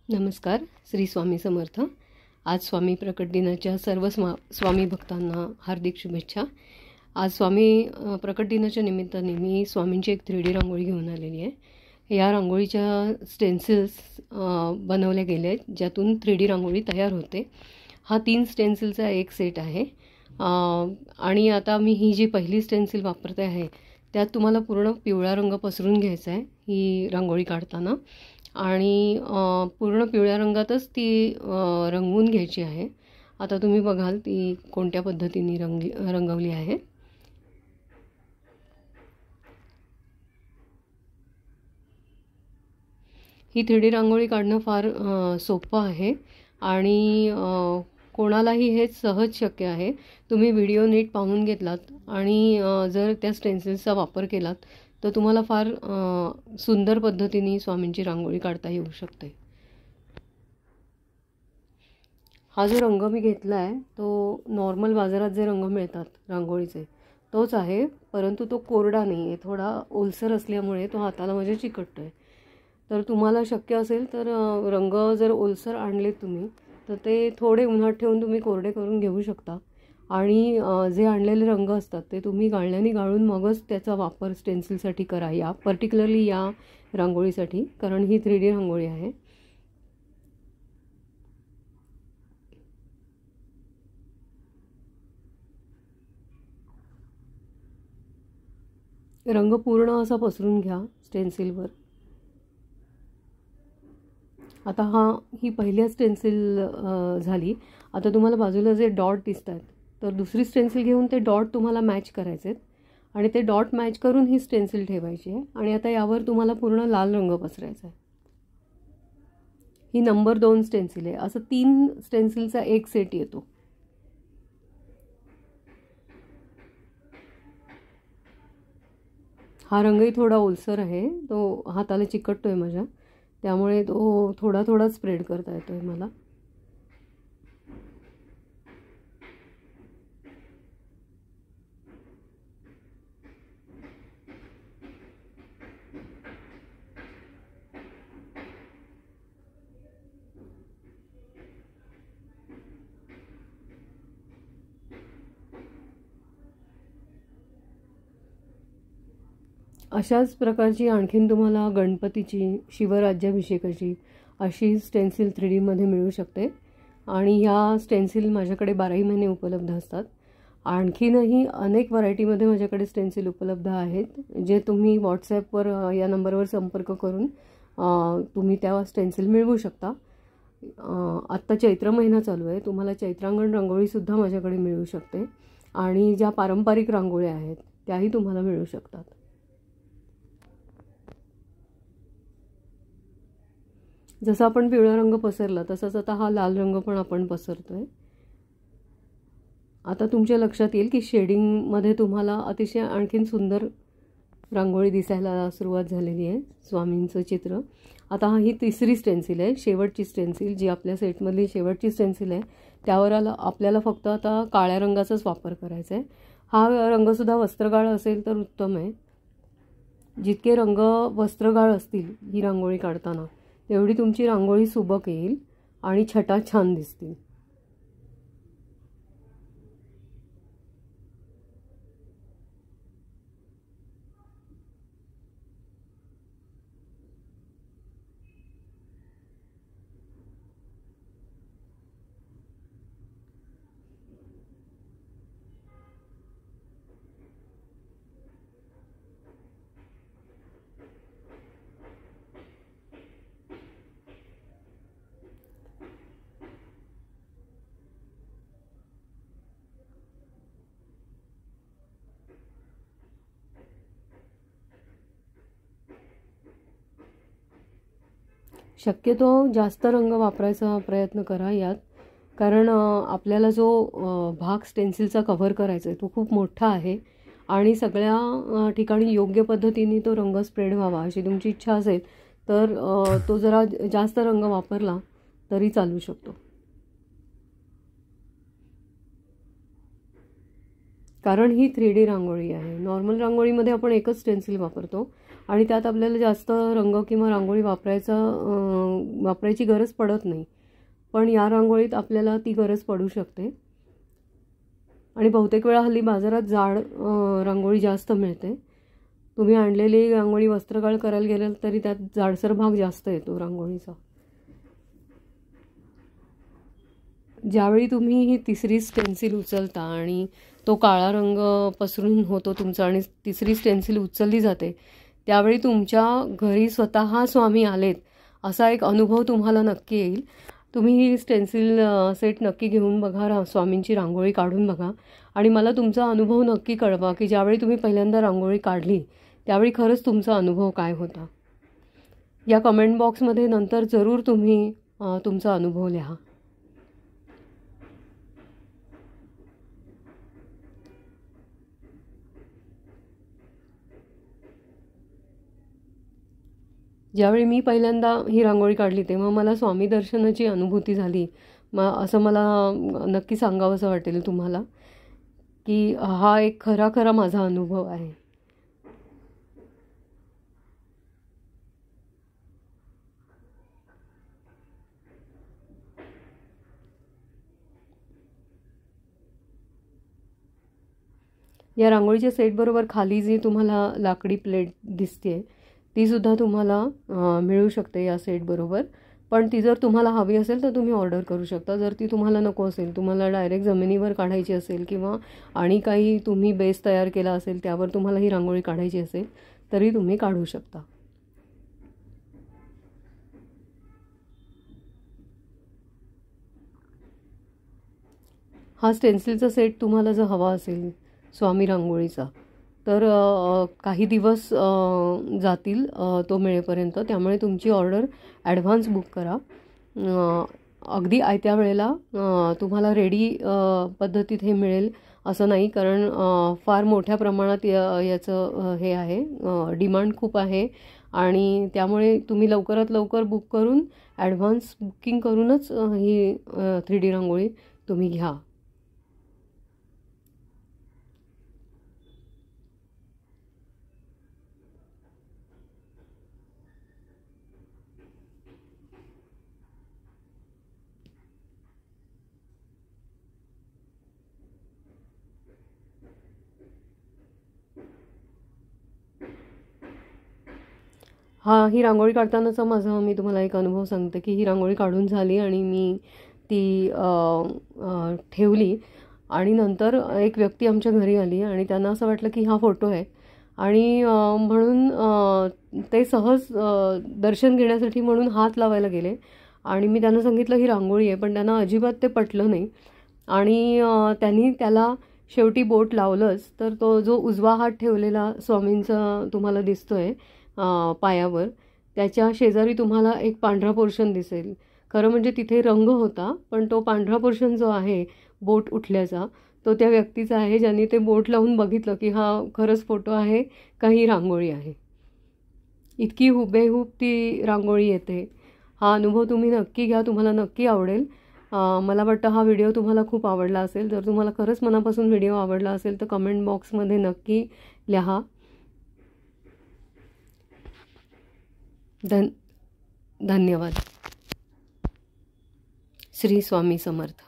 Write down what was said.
नमस्कार. श्री स्वामी समर्थ. आज स्वामी प्रकट दिनाच्या सर्व स्वामी भक्तांना हार्दिक शुभेच्छा. आज स्वामी प्रकट दिनाच्या निमित्ताने मी स्वामींची एक 3D रांगोळी घेऊन आलेली आहे. या रांगोळीच्या स्टेन्सिल्स बनवल्या गेल्या आहेत, ज्यातून 3D रांगोळी तयार होते. हा 3 स्टेन्सिलचा एक सेट आहे. आणि आता मी ही जी पहिली स्टेन्सिल वापरते आहे त्यात तुम्हाला पूर्ण पिवळा रंग पसरून घ्यायचा आहे ही रांगोळी काढताना, आणि पूर्ण पिवळ्या रंगातच ती रंगवून घ्यायची आहे. आता तुम्ही बघाल ती कोणत्या पद्धतीने रंगवली आहे. ही 3D रांगोळी काढणं फार सोपं आहे आणि कोणालाही हे सहज शक्य आहे. तुम्ही व्हिडिओ नीट पाहून घेतलात आणि जर त्या स्टेन्सिल्सचा वापर केलात तर तुम्हाला फार सुंदर पद्धतीने स्वामींची रांगोळी काढता येऊ शकते. हा जो रंग मी घेतला आहे तो नॉर्मल बाजारात जे रंग मिळतात रांगोळीचे तोच आहे, परंतु तो कोरडा नाही आहे, थोडा ओलसर असल्यामुळे तो हाताला माझ्या चिकटतो आहे. तर तुम्हाला शक्य असेल तर रंग जर ओलसर आणले तुम्ही तर ते थोडे उन्हात ठेवून तुम्ही कोरडे करून घेऊ शकता. आणि जे आणलेले रंग असतात ते तुम्ही गाळण्याने गाळून मगच त्याचा वापर स्टेन्सिलसाठी करा, या पर्टिक्युलरली या रांगोळीसाठी, कारण ही 3D रांगोळी आहे. रंग पूर्ण असा पसरून घ्या स्टेन्सिलवर. आता ही पहिली स्टेन्सिल झाली. आता तुम्हाला बाजूला जे डॉट दिसत आहेत तर दुसरी स्टेन्सिल घेऊन ते डॉट तुम्हाला मॅच करायचे आहेत आणि ते डॉट मॅच करून ही स्टेन्सिल ठेवायची आहे. आणि आता यावर तुम्हाला पूर्ण लाल रंग पसरायचा आहे. ही नंबर 2 स्टेन्सिल आहे. असं 3 स्टेन्सिलचा एक सेट येतो. हा रंगही थोडा ओलसर आहे, तो हाताला चिकटतोय माझ्या, त्यामुळे तो थोडा थोडा स्प्रेड करता येतोय मला. अशाच प्रकारची आणखीन तुम्हाला गणपतीची, शिवराज्याभिषेकाची अशी स्टेन्सिल 3Dमध्ये मिळू शकते. आणि ह्या स्टेन्सिल माझ्याकडे 12ही महिने उपलब्ध असतात. आणखीनही अनेक व्हरायटीमध्ये माझ्याकडे स्टेन्सिल उपलब्ध आहेत, जे तुम्ही व्हॉट्सॲपवर या नंबरवर संपर्क करून तुम्ही त्या स्टेन्सिल मिळवू शकता. आत्ता चैत्र महिना चालू आहे, तुम्हाला चैत्रांगण रांगोळीसुद्धा माझ्याकडे मिळू शकते. आणि ज्या पारंपरिक रांगोळ्या आहेत त्याही तुम्हाला मिळू शकतात. जसं आपण पिवळा रंग पसरला तसंच आता हा लाल रंग पण आपण पसरतोय. आता तुमच्या लक्षात येईल की शेडिंगमध्ये तुम्हाला अतिशय आणखीन सुंदर रांगोळी दिसायला सुरुवात झालेली आहे, स्वामींचं चित्र. आता ही 3री स्टेन्सिल आहे, शेवटची स्टेन्सिल, जी आपल्या सेटमधली शेवटची स्टेन्सिल आहे. त्यावर आपल्याला फक्त आता काळ्या रंगाचाच वापर करायचा आहे. हा रंगसुद्धा वस्त्रगाळ असेल तर उत्तम आहे. जितके रंग वस्त्रगाळ असतील ही रांगोळी काढताना तेवढी तुमची रांगोळी सुबक येईल आणि छटा छान दिसतील. शक्यतो जास्त रंग वापरायचा प्रयत्न करा यात, कारण आपल्याला जो भाग स्टेन्सिलचा कव्हर करायचा आहे तो खूप मोठा आहे आणि सगळ्या ठिकाणी योग्य पद्धतीने तो रंग स्प्रेड व्हावा अशी तुमची इच्छा असेल तर तो जरा जास्त रंग वापरला तरी चालू शकतो. कारण ही 3D रांगोळी आहे. नॉर्मल रांगोळीमध्ये आपण एकच स्टेन्सिल वापरतो आणि त्यात आपल्याला जास्त रंग किंवा रांगोळी वापरायची गरज पडत नाही. पण या रांगोळीत आपल्याला ती गरज पडू शकते. आणि बहुतेक वेळा हल्ली बाजारात जाड रांगोळी जास्त मिळते. तुम्ही आणलेली रांगोळी वस्त्रगाळ करायला गेलात तरी त्यात जाडसर भाग जास्त येतो रांगोळीचा. ज्यावेळी तुम्ही ही तिसरी स्टेन्सिल उचलता आणि तो काळा रंग पसरून होतो तुमचा आणि तिसरी स्टेन्सिल उचलली जाते, त्यावेळी तुमच्या घरी स्वतः स्वामी आलेत असा एक अनुभव तुम्हाला नक्की येईल. तुम्ही ही स्टेन्सिल सेट नक्की घेऊन बघा, स्वामींची रांगोळी काढून बघा आणि मला तुमचा अनुभव नक्की कळवा की ज्यावेळी तुम्ही पहिल्यांदा रांगोळी काढली त्यावेळी खरंच तुमचा अनुभव काय होता. या कमेंट बॉक्समध्ये नंतर जरूर तुम्ही तुमचा अनुभव लिहा. ज्यावेळी मी पहिल्यांदा ही रांगोळी काढली तेव्हा मला स्वामी दर्शनाची अनुभूती झाली. असं मला नक्की सांगावंसं वाटेल तुम्हाला की हा एक खरा माझा अनुभव आहे. या रांगोळीच्या सेटबरोबर खाली जी तुम्हाला लाकडी प्लेट दिसते ती सुद्धा तुम्हाला मिळू शकते या सेटबरोबर. पण ती जर तुम्हाला हवी असेल तर तुम्ही ऑर्डर करू शकता. जर ती तुम्हाला नको असेल, तुम्हाला डायरेक्ट जमिनीवर काढायची असेल किंवा आणि काही तुम्ही बेस तयार केला असेल त्यावर तुम्हाला ही रांगोळी काढायची असेल तरी तुम्ही काढू शकता. हा स्टेन्सिलचा सेट तुम्हाला जर हवा असेल स्वामी रांगोळीचा तर काही दिवस जातील तो मिळेपर्यंत. त्यामुळे तुमची ऑर्डर ॲडव्हान्स बुक करा. अगदी आयत्या वेळेला तुम्हाला रेडी पद्धतीत हे मिळेल असं नाही, कारण फार मोठ्या प्रमाणात याचं हे आहे, डिमांड खूप आहे आणि त्यामुळे तुम्ही लवकरात लवकर बुक करून ॲडव्हान्स बुकिंग करूनच ही 3D रांगोळी तुम्ही घ्या. ही रांगोळी काढतानाचा माझा मी तुम्हाला एक अनुभव सांगते की ही रांगोळी काढून झाली आणि मी ती ठेवली आणि नंतर एक व्यक्ती आमच्या घरी आली आणि त्यांना असं वाटलं की हा फोटो आहे आणि म्हणून ते सहज दर्शन घेण्यासाठी म्हणून हात लावायला गेले आणि मी त्यांना सांगितलं ही रांगोळी आहे, पण त्यांना अजिबात ते पटलं नाही आणि त्यांनी त्याला शेवटी बोट लावलंच. तर तो जो उजवा हात ठेवलेला स्वामींचा तुम्हाला दिसतोय पायावर, त्याच्या शेजारी तुम्हाला एक पांढरा पोर्शन दिसेल. खरं म्हणजे तिथे रंग होता, पण तो पांढरा पोर्शन जो आहे बोट उठल्याचा तो त्या व्यक्तीचा आहे ज्यांनी ते बोट लावून बघितलं की हा खरंच फोटो आहे का ही रांगोळी आहे. इतकी हुबेहूब ती रांगोळी येते. हा अनुभव तुम्ही नक्की घ्या, तुम्हाला नक्की आवडेल. मला वाटतं हा व्हिडिओ तुम्हाला खूप आवडला असेल. जर तुम्हाला खरंच मनापासून व्हिडिओ आवडला असेल तर कमेंट बॉक्समध्ये नक्की लिहा. धन्यवाद. श्री स्वामी समर्थ.